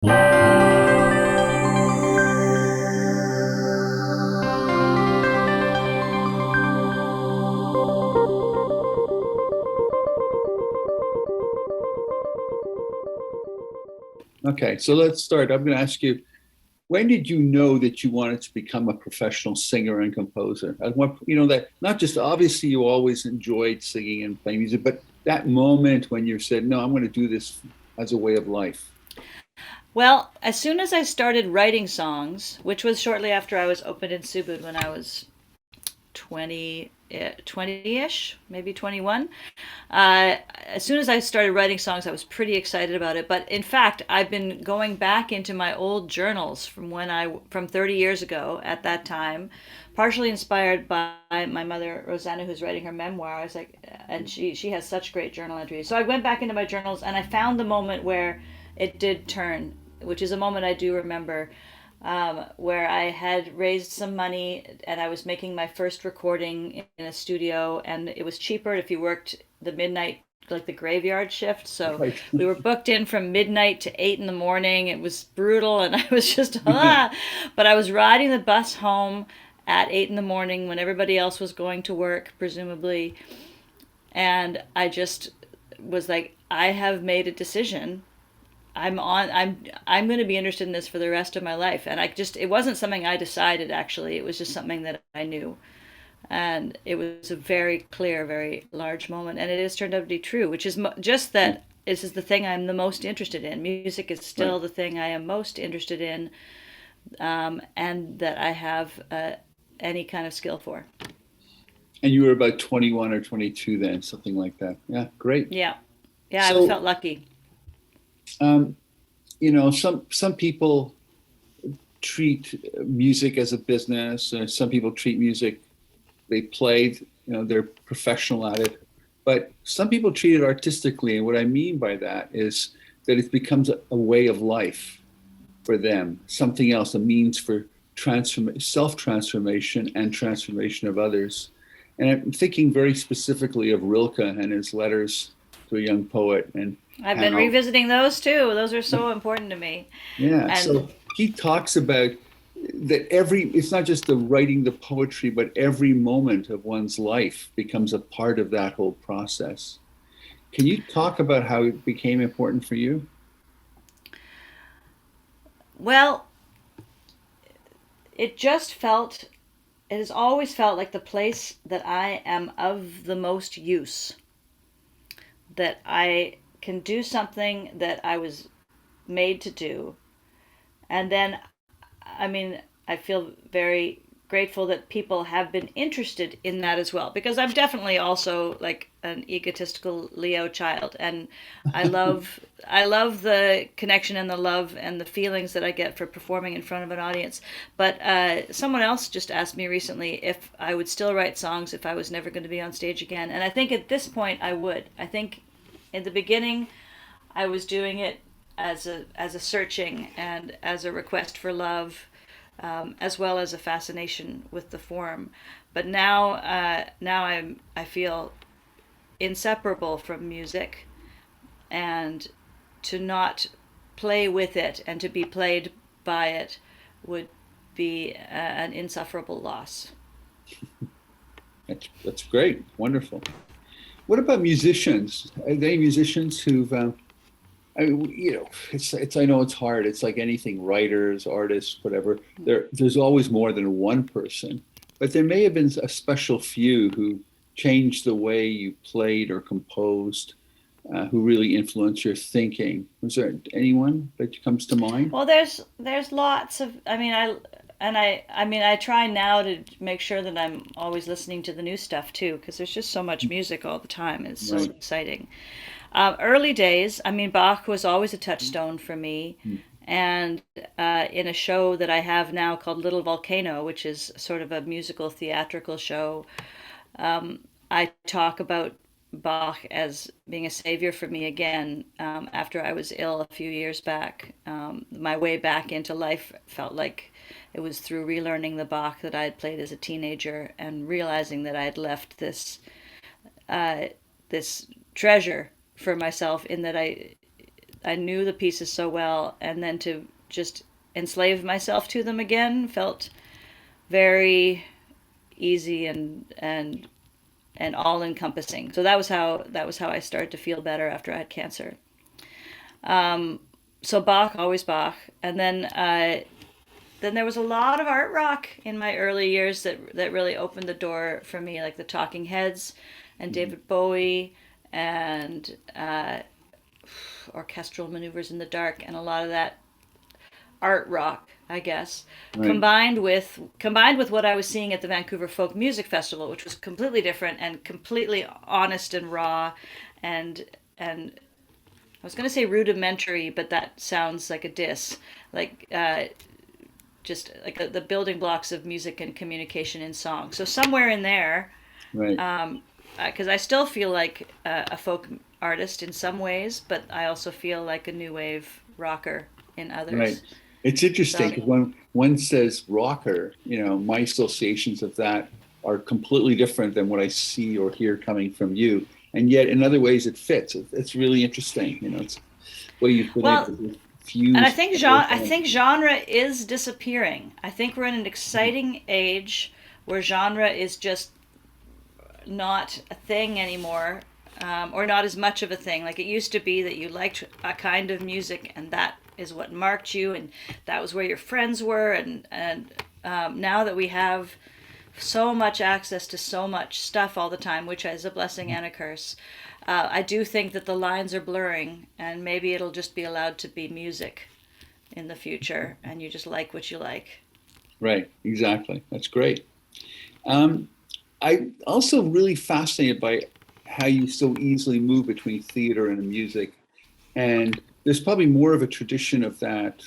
Okay, so let's start. I'm going to ask you, when did you know that you wanted to become a professional singer and composer? At what, that not just obviously you always enjoyed singing and playing music, but that moment when you said, no, I'm going to do this as a way of life. Well, as soon as I started writing songs, which was shortly after I was opened in Subud when I was 20-ish, maybe 21. As soon as I started writing songs, I was pretty excited about it. But in fact, I've been going back into my old journals from 30 years ago at that time, partially inspired by my mother, Rosanna, who's writing her memoir. I was like, and she has such great journal entries. So I went back into my journals and I found the moment where it did turn, which is a moment I do remember, where I had raised some money and I was making my first recording in a studio, and it was cheaper if you worked the midnight, like the graveyard shift. So Right. we were booked in from midnight to 8 in the morning. It was brutal, and I was just Yeah. But I was riding the bus home at 8 in the morning when everybody else was going to work, presumably, and I just was like, I have made a decision. I'm going to be interested in this for the rest of my life. And it wasn't something I decided, actually. It was just something that I knew. And it was a very clear, very large moment, and it has turned out to be true, which is just that this is the thing I'm the most interested in. Music is Right. still the thing I am most interested in, and that I have any kind of skill for. And you were about 21 or 22 then, something like that. Yeah, great. Yeah. Yeah, I So, felt lucky. um, some people treat music as a business. Some people treat music, they played, they're professional at it. But some people treat it artistically. And what I mean by that is that it becomes a way of life for them, something else, a means for self transformation and transformation of others. And I'm thinking very specifically of Rilke and his letters to a young poet and I've been how, revisiting those too. Those are so important to me. yeah. And So he talks about that it's not just the writing the poetry, but every moment of one's life becomes a part of that whole process. Can you talk about how it became important for you? well, it just felt it has always felt like the place that I am of the most use, that I can do something that I was made to do. And then, I mean, I feel very grateful that people have been interested in that as well, because I'm definitely also like an egotistical Leo child, and I love the connection and the love and the feelings that I get for performing in front of an audience. But someone else just asked me recently if I would still write songs if I was never going to be on stage again, and I think at this point I would. I think in the beginning I was doing it as a searching and as a request for love, as well as a fascination with the form. But now I feel inseparable from music, and to not play with it and to be played by it would be an insufferable loss. That's great, wonderful. What about musicians? Are they musicians who've, I mean, it's I know it's hard. It's like anything, writers, artists, whatever. There's always more than one person, but there may have been a special few who changed the way you played or composed, who really influenced your thinking. Was there anyone that comes to mind? Well, there's lots of. I mean, I try now to make sure that I'm always listening to the new stuff too, because there's just so much music all the time. It's so Right. exciting. Early days, I mean, Bach was always a touchstone for me. And in a show that I have now called Little Volcano, which is sort of a musical theatrical show, I talk about Bach as being a savior for me again, after I was ill a few years back. My way back into life felt like it was through relearning the Bach that I had played as a teenager and realizing that I had left uh, this treasure for myself, in that I knew the pieces so well, and then to just enslave myself to them again felt very easy and all encompassing. So that was how I started to feel better after I had cancer. So Bach, always Bach, and then there was a lot of art rock in my early years that really opened the door for me, like the Talking Heads and David Bowie and orchestral maneuvers in the dark, and a lot of that art rock, I guess, Right. combined with what I was seeing at the Vancouver Folk Music Festival, which was completely different and completely honest and raw, and I was going to say rudimentary, but that sounds like a diss. Like just like the building blocks of music and communication in song. So somewhere in there, Right. because I still feel like a folk artist in some ways, but I also feel like a new wave rocker in Right. others. It's interesting So because when one says rocker, my associations of that are completely different than what I see or hear coming from you. And yet, in other ways, it fits. It's really interesting. It's what you've been able well, to and I fuse think both I elements. think genre is disappearing. I think we're in an exciting age where genre is just not a thing anymore, or not as much of a thing. Like it used to be that you liked a kind of music, and that is what marked you, and that was where your friends were. And now that we have so much access to so much stuff all the time, which is a blessing and a curse, I do think that the lines are blurring, and maybe it'll just be allowed to be music in the future, and you just like what you like. Right. Exactly. That's great. Um, I also really fascinated by how you so easily move between theater and music. And there's probably more of a tradition of that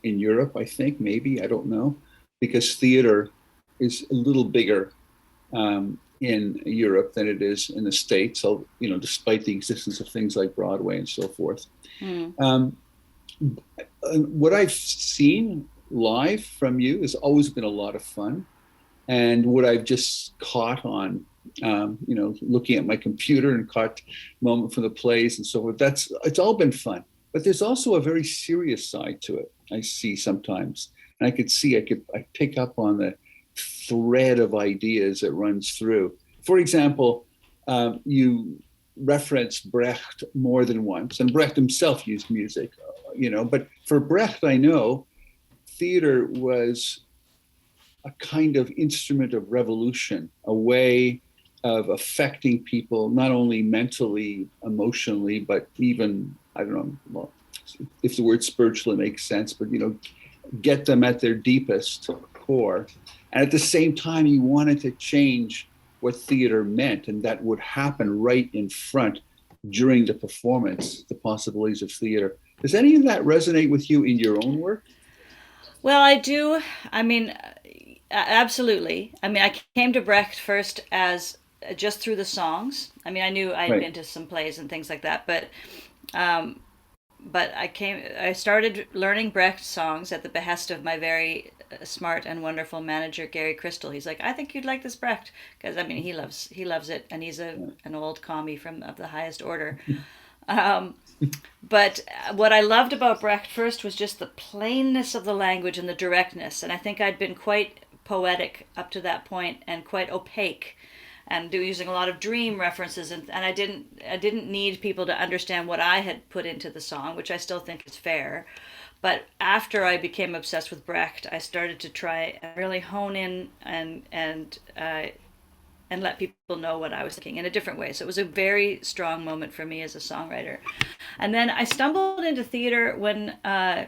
in Europe, I think, maybe, I don't know, because theater is a little bigger in Europe than it is in the States. So, despite the existence of things like Broadway and so forth. Mm. Um, what I've seen live from you has always been a lot of fun. And what I've just caught on, looking at my computer and caught a moment from the plays and so forth, it's all been fun. But there's also a very serious side to it. I see sometimes, and I pick up on the thread of ideas that runs through. For example, you reference Brecht more than once, and Brecht himself used music, But for Brecht, I know theater was a kind of instrument of revolution, a way of affecting people, not only mentally, emotionally, but even, I don't know, well, if the word spiritually makes sense, but, get them at their deepest core. And at the same time, he wanted to change what theater meant, and that would happen right in front during the performance, the possibilities of theater. Does any of that resonate with you in your own work? Well, I do. I mean, absolutely. I mean, I came to Brecht first as just through the songs. I mean, I knew I had Right. been to some plays and things like that, um, but I started learning Brecht songs at the behest of my very smart and wonderful manager, Gary Crystal. He's like, I think you'd like this Brecht, because I mean, he loves it, and he's an old commie from of the highest order. Um, but what I loved about Brecht first was just the plainness of the language and the directness. And I think I'd been quite poetic up to that point and quite opaque and using a lot of dream references, and I didn't need people to understand what I had put into the song, which I still think is fair. But after I became obsessed with Brecht, I started to try and really hone in and let people know what I was thinking in a different way. So it was a very strong moment for me as a songwriter. And then I stumbled into theater when, I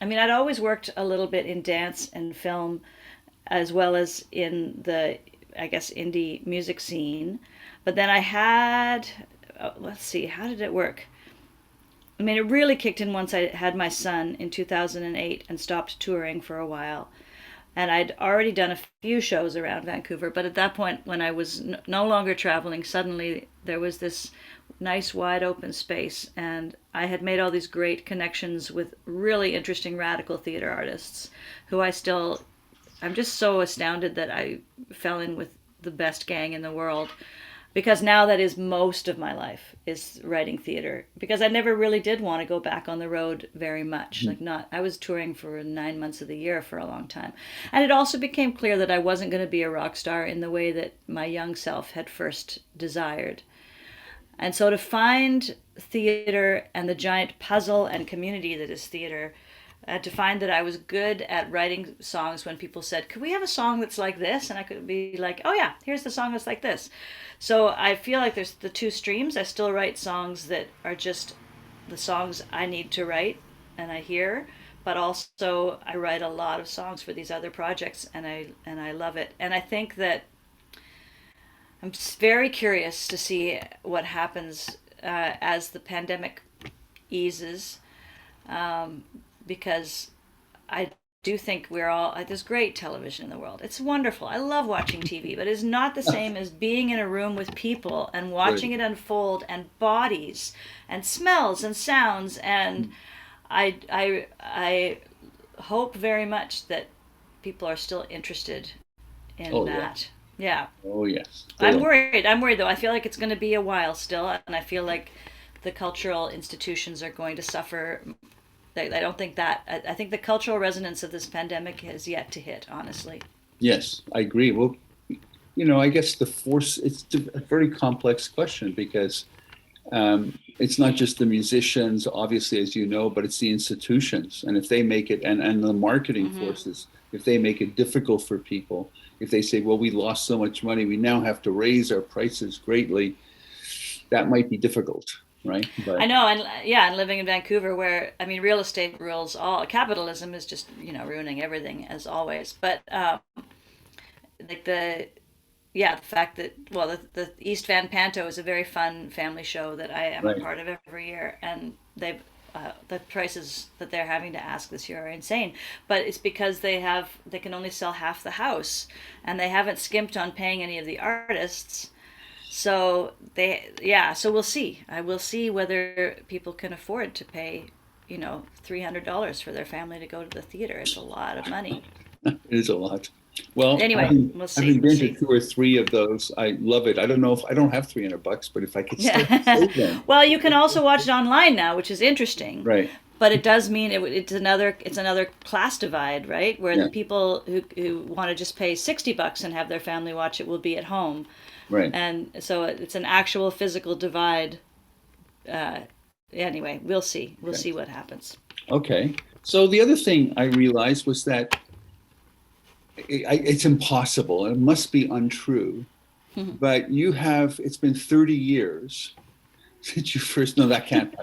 mean, I'd always worked a little bit in dance and film, as well as in the, I guess, indie music scene. But then I had, let's see, how did it work? I mean, it really kicked in once I had my son in 2008 and stopped touring for a while. And I'd already done a few shows around Vancouver, but at that point, when I was no longer traveling, suddenly there was this nice wide open space, and I had made all these great connections with really interesting radical theater artists who I'm just so astounded that I fell in with the best gang in the world. because now that is most of my life is writing theater, because I never really did want to go back on the road very much. Like, not, I was touring for 9 months of the year for a long time. And it also became clear that I wasn't going to be a rock star in the way that my young self had first desired. And so to find theater and the giant puzzle and community that is theater, to find that I was good at writing songs when people said, could we have a song that's like this? And I could be like, oh yeah, here's the song that's like this. So I feel like there's the two streams. I still write songs that are just the songs I need to write and I hear, but also I write a lot of songs for these other projects, and I love it. And I think that I'm very curious to see what happens as the pandemic eases, because I do think we're all, there's great television in the world. It's wonderful. I love watching TV, but it's not the same as being in a room with people and watching it unfold, and bodies and smells and sounds. And I hope very much that people are still interested in that. Yeah. Oh yes. I'm worried. I'm worried though. I feel like it's going to be a while still, and I feel like the cultural institutions are going to suffer. I don't think that. I think the cultural resonance of this pandemic has yet to hit, honestly. Yes, I agree. Well, I guess it's a very complex question, because it's not just the musicians, obviously, as you know, but it's the institutions. And if they make it, and the marketing forces, if they make it difficult for people, if they say, well, we lost so much money, we now have to raise our prices greatly, that might be difficult. Right. But I know, and living in Vancouver, where real estate rules all. Capitalism is just ruining everything, as always. But the fact that, well, the East Van Panto is a very fun family show that I am a part of every year, and they've the prices that they're having to ask this year are insane. But it's because they can only sell half the house, and they haven't skimped on paying any of the artists. So so we'll see. I will see whether people can afford to pay, $300 for their family to go to the theater. It's a lot of money. It is a lot. Well, anyway, we'll see. Having been to 2 or 3 of those, I love it. I don't know if I don't have $300, but if I could still save them. Well, you can also watch it online now, which is interesting. Right. But it does mean it's another class divide, right? Where the people who want to just pay $60 and have their family watch it will be at home. Right. And so it's an actual physical divide. Anyway, we'll see. We'll see what happens. Okay. So the other thing I realized was that it's impossible. It must be untrue. But it's been 30 years since you first, no, that can't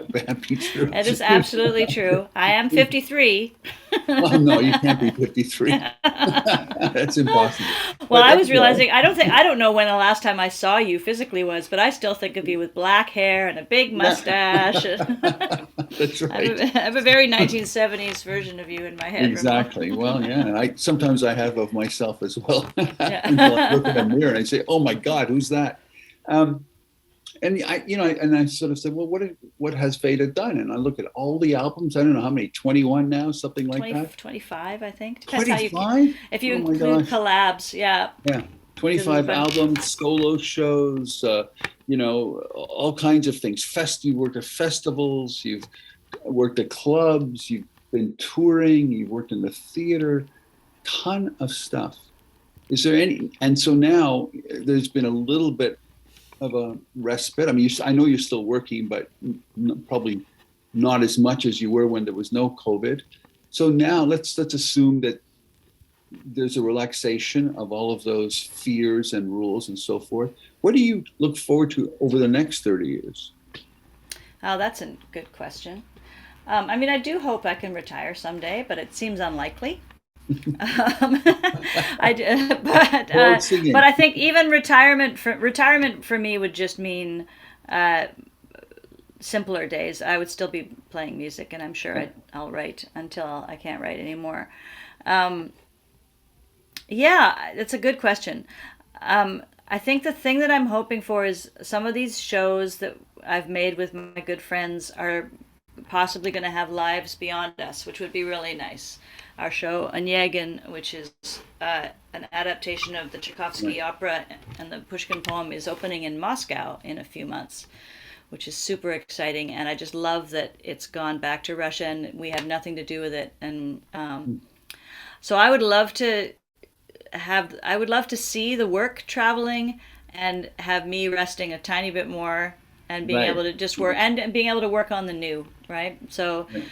be true. That is absolutely true. I am 53. Well, no, you can't be 53. That's impossible. Well, I was realizing, I don't know when the last time I saw you physically was, but I still think of you with black hair and a big mustache. That's right. I have a very 1970s version of you in my head. Exactly. Well, yeah. And sometimes I have of myself as well. Until I look in a mirror and I say, oh my God, who's that? And I sort of said, well, what has Veda done? And I look at all the albums. I don't know how many, 21 now, something like that. 25, I think. 25? If you include collabs, yeah. Yeah, 25 albums, solo shows, all kinds of things. You worked at festivals, you've worked at clubs, you've been touring, you've worked in the theater, ton of stuff. Is there any? And so now there's been a little bit of a respite. I know you're still working, but probably not as much as you were when there was no COVID. So now let's assume that there's a relaxation of all of those fears and rules and so forth. What do you look forward to over the next 30 years? Oh, that's a good question. I do hope I can retire someday, but it seems unlikely. But I think even retirement for me would just mean simpler days. I would still be playing music, and I'm sure I'll write until I can't write anymore. That's a good question. I think the thing that I'm hoping for is some of these shows that I've made with my good friends are possibly going to have lives beyond us, which would be really nice. Our show Onegin, which is an adaptation of the Right. Tchaikovsky opera and the Pushkin poem, is opening in Moscow in a few months, which is super exciting. And I just love that it's gone back to Russia and we have nothing to do with it. And so I would love to see the work traveling and have me resting a tiny bit more and being Right. able to just work and being able to work on the new, right? So Right.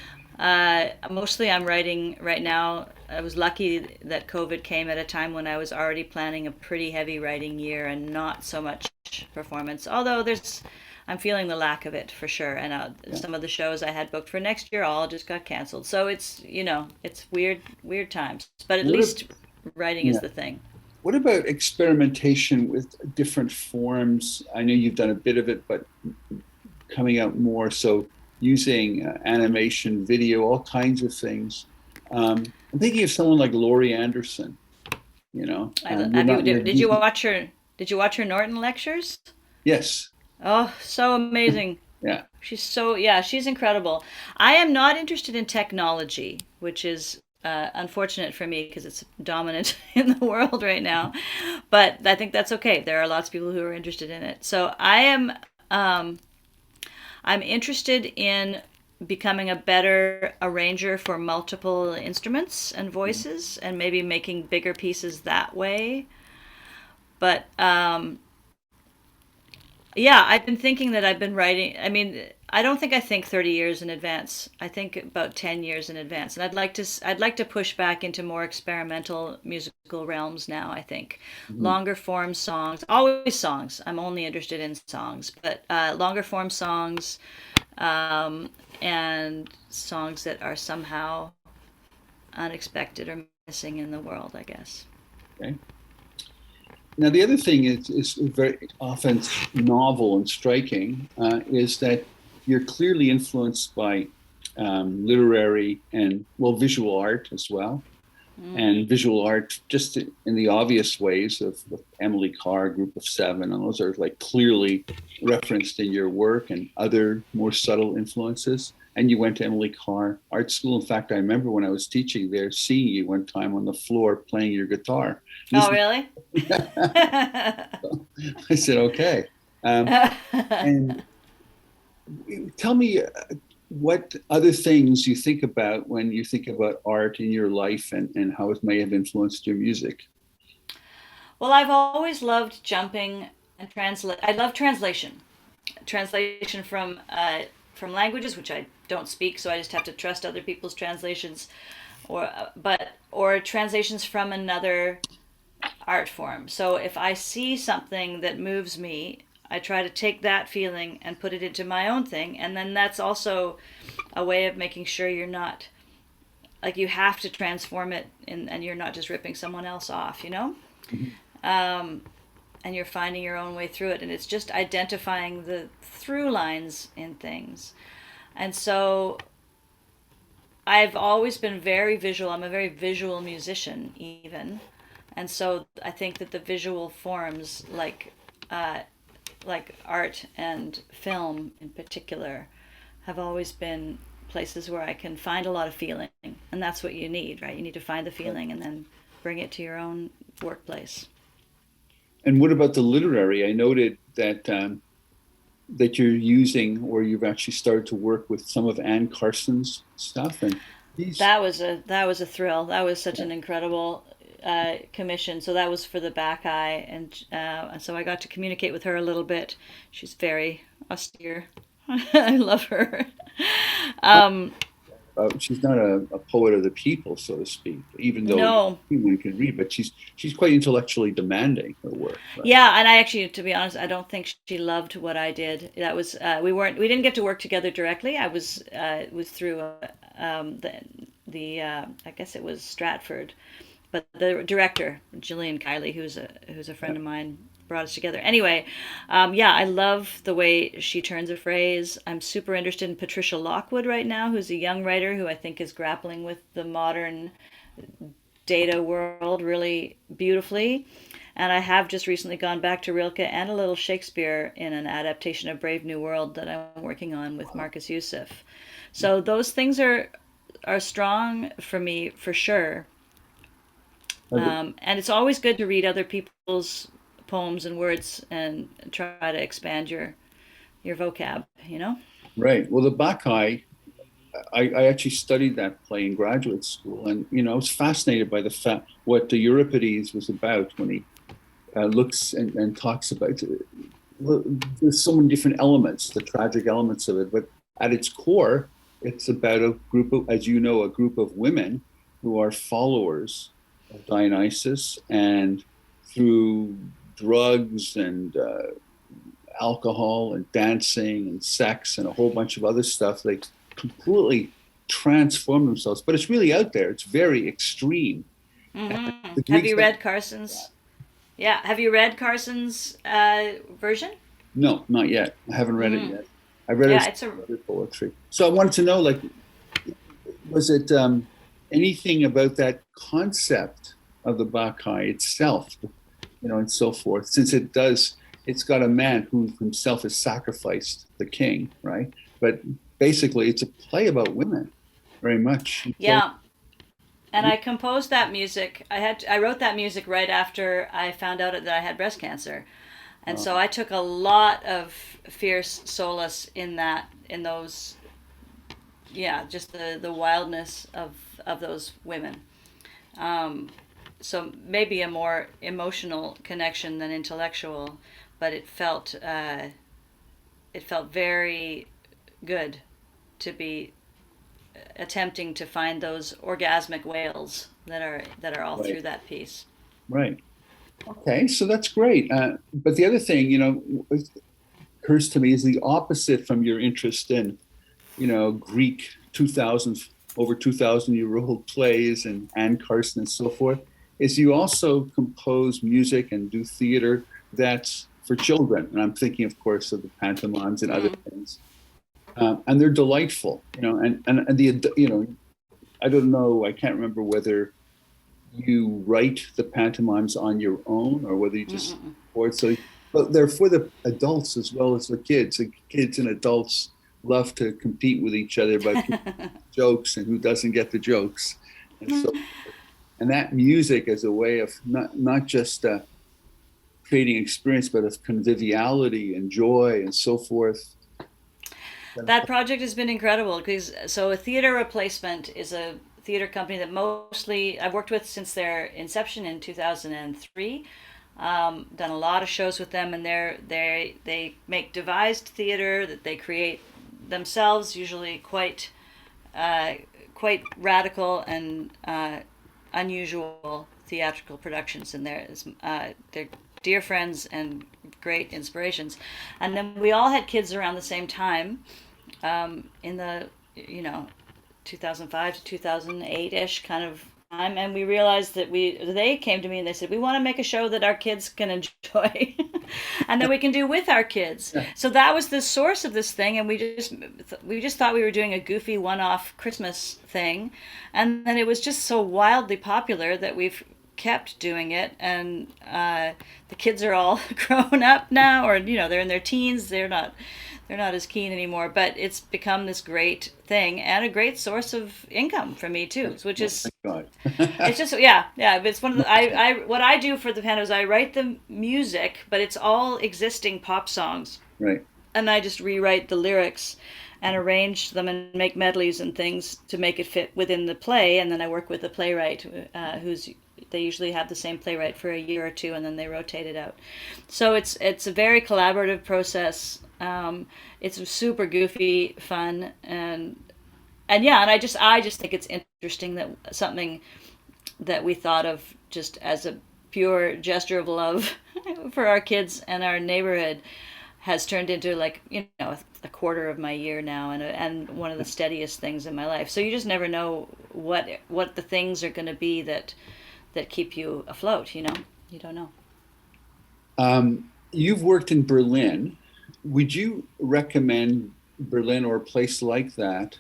mostly I'm writing right now. I was lucky that COVID came at a time when I was already planning a pretty heavy writing year and not so much performance. Although I'm feeling the lack of it for sure. And Yeah. some of the shows I had booked for next year all just got canceled. So it's weird, weird times. But at What a, least writing is yeah. the thing. What about experimentation with different forms? I know you've done a bit of it, but coming out more. So using animation, video, all kinds of things. I'm thinking of someone like Laurie Anderson. You're Have you not you're did you using. watch her? Did you watch her Norton lectures? Yes. Oh, so amazing. Yeah. Yeah, she's incredible. I am not interested in technology, which is unfortunate for me because it's dominant in the world right now. But I think that's okay. There are lots of people who are interested in it. So um, I'm interested in becoming a better arranger for multiple instruments and voices, and maybe making bigger pieces that way. But yeah, I've been thinking that I've been writing. I mean, I don't think I think 30 years in advance. I think about 10 years in advance. And I'd like to push back into more experimental musical realms now, I think. Mhm. Longer form songs, always songs. I'm only interested in songs, but longer form songs and songs that are somehow unexpected or missing in the world, I guess. Okay. Now, the other thing is very often novel and striking is that you're clearly influenced by literary and, well, visual art as well. And visual art, just in the obvious ways of Emily Carr, Group of Seven, and those are like clearly referenced in your work and other more subtle influences. And you went to Emily Carr Art School. In fact, I remember when I was teaching there, seeing you one time on the floor playing your guitar. Oh, This, really? I said, okay. Um, and tell me what other things you think about when you think about art in your life and how it may have influenced your music. Well, I've always loved jumping and translate. I love translation from languages which I don't speak, so I just have to trust other people's translations, or translations from another art form. So if I see something that moves me, I try to take that feeling and put it into my own thing, and then that's also a way of making sure you're not like you have to transform it and you're not just ripping someone else off, you know? Mhm. And you're finding your own way through it, and it's just identifying the through lines in things. And so I've always been very visual. I'm a very visual musician even, and so I think that the visual forms like art and film in particular have always been places where I can find a lot of feeling, and that's what you need, right? You need to find the feeling and then bring it to your own workplace. And what about the literary? I noted that you're using, or you've actually started to work with some of Anne Carson's stuff, and he's That was a thrill. That was such an incredible commission. So that was for the back eye, and so I got to communicate with her a little bit. She's very austere. I love her. Um, she's not a poet of the people, so to speak, even though no, anyone can read, but she's quite intellectually demanding her work, right? yeah, and I actually, to be honest, I don't think she loved what I did. That was we didn't get to work together directly. I was it was through the I guess it was Stratford, but the director Gillian Kiley, who's a Yeah. friend of mine, brought us together. Anyway, yeah, I love the way she turns a phrase. I'm super interested in Patricia Lockwood right now, who's a young writer who I think is grappling with the modern data world really beautifully. And I have just recently gone back to Rilke and a little Shakespeare in an adaptation of Brave New World that I'm working on with Marcus Youssef. So those things are strong for me for sure. And it's always good to read other people's poems and words and try to expand your vocab, you know? Right. Well, the Bacchae, I actually studied that play in graduate school, and I was fascinated by the fact what the Euripides was about when he looks and talks about. There's so many different elements, the tragic elements of it, but at its core, it's about a group of, as you know, a group of women who are followers of Dionysus, and through drugs and alcohol and dancing and sex and a whole bunch of other stuff, they completely transform themselves. But it's really out there. It's very extreme. And Hmm. the Have Greeks, you read Carson's? Yeah, have you read Carson's version? no, not yet. I haven't read it Mm. yet. I read Yeah, his it's a other poetry. So I wanted to know, like, was it anything about that concept of the Bacchae itself, and so forth, since it's got a man who himself has sacrificed the king, right? But basically, it's a play about women, very much. So, yeah. And I composed that music. I wrote that music right after I found out that I had breast cancer. And uh, so I took a lot of fierce solace in those, yeah, just the wildness of those women. So maybe a more emotional connection than intellectual, but it felt very good to be attempting to find those orgasmic wails that are all right, through that piece. right. Okay, so that's great. But the other thing, occurs to me is the opposite from your interest in, Greek 2000, over 2,000-year-old plays and Carson and so forth, is you also compose music and do theater that's for children. And I'm thinking, of course, of the pantomimes and other Mm. things. And they're delightful, and I don't know, I can't remember whether you write the pantomimes on your own or whether you just Mm-mm. record. So, but they're for the adults as well as the kids. The kids and adults love to compete with each other by jokes and who doesn't get the jokes, and so and that music as a way of not just creating experience, but of conviviality and joy and so forth. That project has been incredible because so a theater replacement is a theater company that mostly I've worked with since their inception in 2003. Done a lot of shows with them, and they make devised theater that they create themselves, usually uh, quite radical and unusual theatrical productions. And they're dear friends and great inspirations. And then we all had kids around the same time, in the you know 2005 to 2008 ish kind of time, and we realized that they came to me and they said we want to make a show that our kids can enjoy and that we can do with our kids. Yeah, So that was the source of this thing, and we just thought we were doing a goofy one-off Christmas thing, and then it was just so wildly popular that we've kept doing it. And the kids are all grown up now, or they're in their teens. They're not as keen anymore, but it's become this great thing and a great source of income for me too, which well, is, thank God. it's just, yeah, but it's one of the, I what I do for the panel is I write the music, but it's all existing pop songs, Right. and I just rewrite the lyrics and arrange them and make medleys and things to make it fit within the play. And then I work with a playwright, who's they usually have the same playwright for a year or two, and then they rotate it out. So it's a very collaborative process. It's super goofy, fun, and yeah, and I just think it's interesting that something that we thought of just as a pure gesture of love for our kids and our neighborhood has turned into, like, a quarter of my year now, and one of the steadiest things in my life. So you just never know what the things are going to be that keep you afloat. You don't know. You've worked in Berlin. Would you recommend Berlin or a place like that,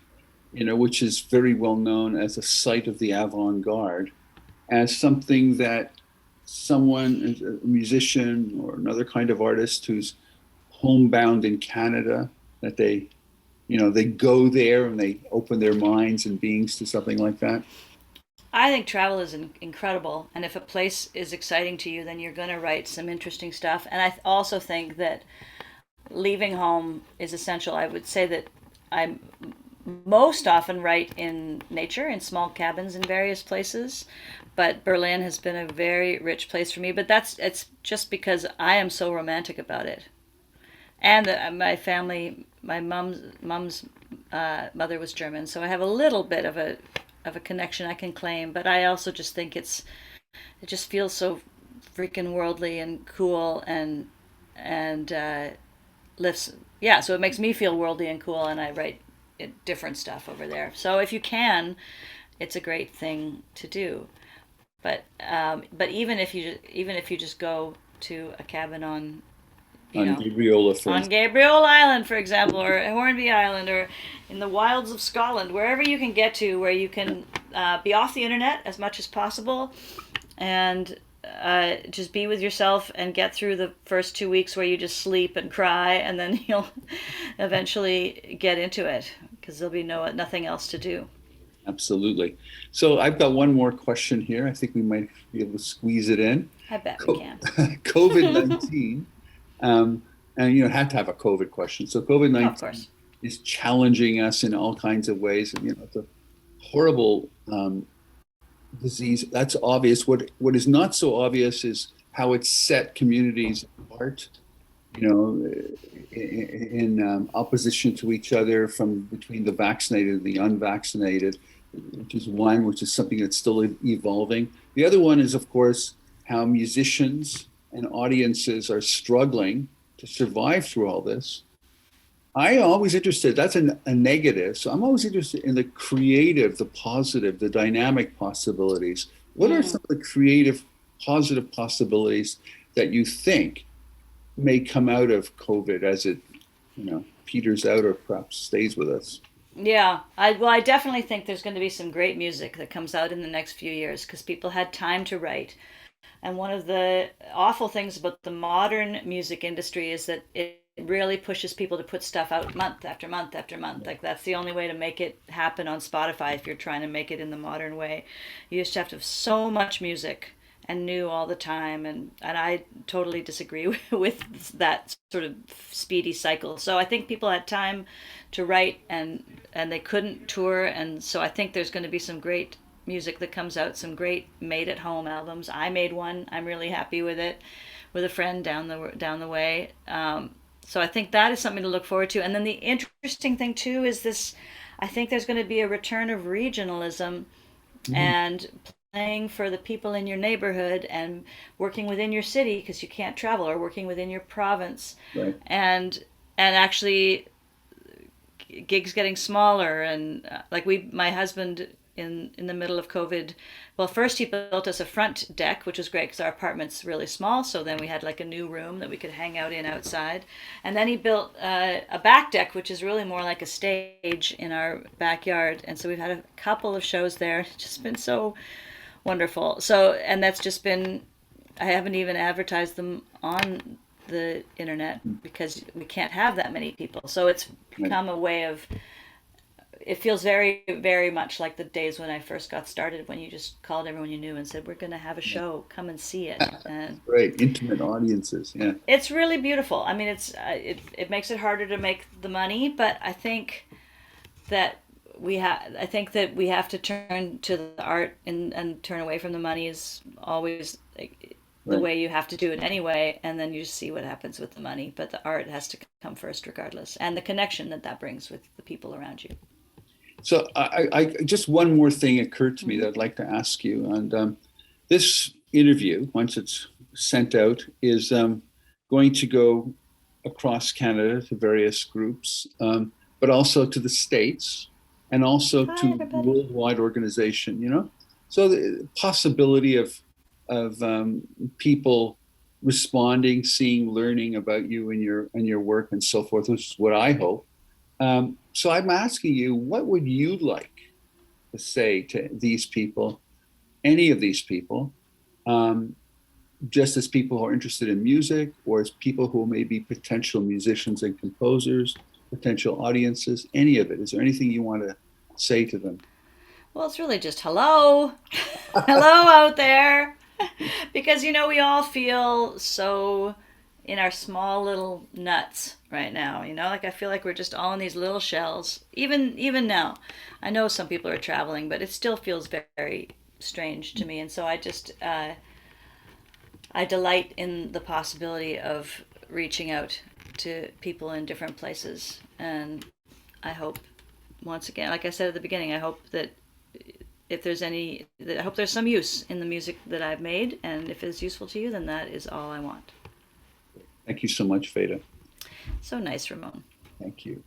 which is very well known as a site of the avant-garde, as something that someone, a musician or another kind of artist who's homebound in Canada, that they, they go there and they open their minds and beings to something like that? I think travel is incredible, and if a place is exciting to you, then you're going to write some interesting stuff. And I also think that leaving home is essential. I would say that I most often write in nature, in small cabins in various places, but Berlin has been a very rich place for me. But it's just because I am so romantic about it, and my family, my mom's mother was German, so I have a little bit of a connection I can claim. But I also just think it just feels so freaking worldly and cool and lifts. Yeah, so it makes me feel worldly and cool, and I write different stuff over there. So if you can, it's a great thing to do. But even if you just go to a cabin on you On know Gabriola, for on instance. Gabriel Island, for example, or Hornby Island, or in the wilds of Scotland, wherever you can get to, where you can be off the internet as much as possible, and just be with yourself and get through the first 2 weeks where you just sleep and cry, and then you'll eventually get into it because there'll be nothing else to do. Absolutely. So I've got one more question here. I think we might be able to squeeze it in. I bet we Co- can. COVID-19, and had to have a COVID question. So Oh, of COVID-19 course. is challenging us in all kinds of ways. And, it's a horrible disease. That's obvious. What is not so obvious is how it set communities apart, in opposition to each other from between the vaccinated and the unvaccinated, which is something that's still evolving. The other one is, of course, how musicians and audiences are struggling to survive through all this. I'm always interested, that's a negative. So I'm always interested in the creative, the positive, the dynamic possibilities. What are Mm. some of the creative, positive possibilities that you think may come out of COVID as it, peters out or perhaps stays with us? Yeah, I definitely think there's going to be some great music that comes out in the next few years because people had time to write. And one of the awful things about the modern music industry is that it really pushes people to put stuff out month after month after month. Like that's the only way to make it happen on Spotify if you're trying to make it in the modern way. You just have to have so much music and new all the time, and I totally disagree with that sort of speedy cycle. So I think people had time to write and they couldn't tour, and so I think there's going to be some great music that comes out, some great made at home albums. I made one. I'm really happy with it, with a friend down the way. So I think that is something to look forward to. And then the interesting thing too is this. I think there's going to be a return of regionalism Mhm. and playing for the people in your neighborhood and working within your city because you can't travel, or working within your province, Right. and actually gigs getting smaller. And like my husband in the middle of COVID, well, first he built us a front deck, which was great because our apartment's really small, so then we had like a new room that we could hang out in outside. And then he built a back deck, which is really more like a stage in our backyard, and so we've had a couple of shows there. It's just been so wonderful. So, and that's just been, I haven't even advertised them on the internet because we can't have that many people. So it's Right. become a way of, it feels very, very much like the days when I first got started, when you just called everyone you knew and said, "We're going to have a show, come and see it." And Right. Intimate audiences. Yeah. it's really beautiful. I mean, it makes it harder to make the money, but that I think that we have to turn to the art and turn away from the money is always like, the Right. way you have to do it anyway, and then you just see what happens with the money. But the art has to come first, regardless, and the connection that brings with the people around you. So I just one more thing occurred to me Mm-hmm. that I'd like to ask you. And this interview, once it's sent out, is going to go across Canada to various groups, but also to the States and also Hi, to everybody. worldwide organization, So the possibility of people responding, seeing, learning about you and your work and so forth, which is what I hope. So I'm asking you, what would you like to say to these people, any of these people, um, just as people who are interested in music or as people who may be potential musicians and composers? potential audiences, any of it? Is there anything you want to say to them? Well, it's really just hello. Hello out there. Because, we all feel so in our small little nuts right now. Like I feel like we're just all in these little shells. Even now, I know some people are traveling, but it still feels very strange to me. And so I delight in the possibility of reaching out to people in different places. And I hope, once again, like I said at the beginning, I hope that if there's I hope there's some use in the music that I've made. And if it's useful to you, then that is all I want. Thank you so much, Veda. So nice, Ramon. Thank you.